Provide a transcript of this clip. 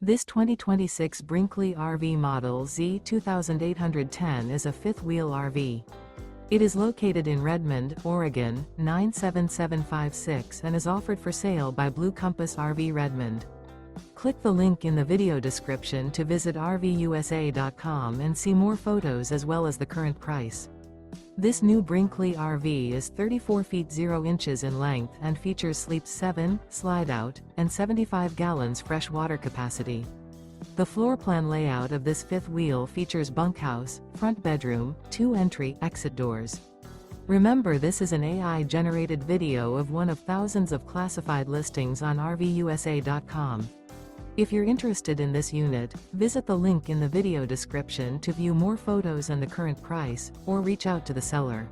This 2026 Brinkley RV Model Z 2810 is a fifth-wheel RV. It is located in Redmond, Oregon, 97756 and is offered for sale by Blue Compass RV Redmond. Click the link in the video description to visit RVUSA.com and see more photos as well as the current price. This new Brinkley RV is 34 feet 0 inches in length and features sleeps 7, slide-out, and 75 gallons fresh water capacity. The floor plan layout of this fifth wheel features bunkhouse, front bedroom, 2 entry/exit doors. Remember, this is an AI-generated video of one of thousands of classified listings on RVUSA.com. If you're interested in this unit, visit the link in the video description to view more photos and the current price, or reach out to the seller.